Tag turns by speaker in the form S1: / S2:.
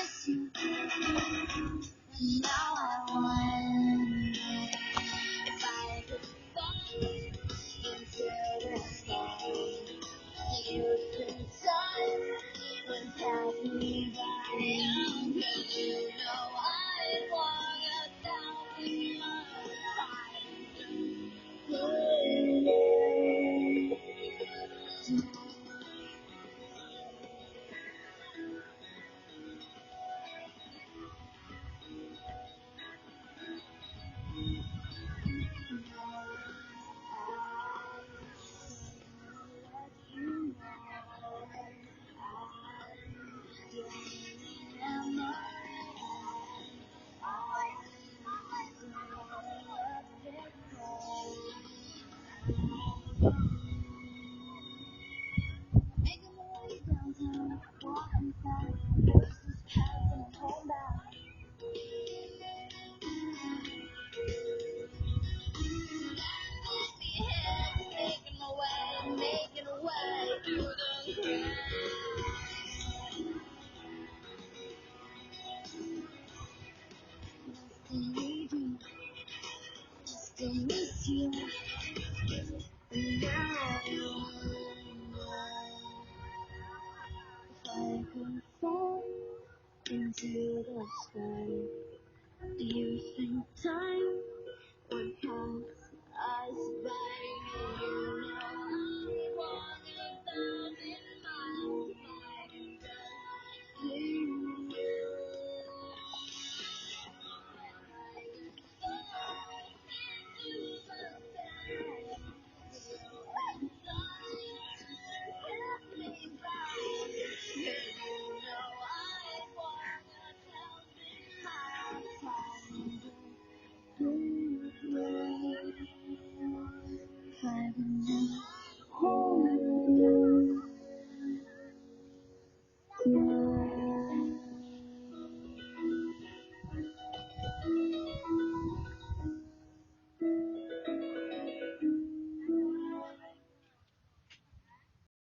S1: miss you. Now I wonder if I could fly into the sky. Youth and time would pass me by. 'Cause you know I walk 1,000 miles making my way downtown, walking fast, voices passing, hold back. Making a way through the crowd. Still miss you. Now I wonder if I could fall into the sky. Do you think time would pass us by?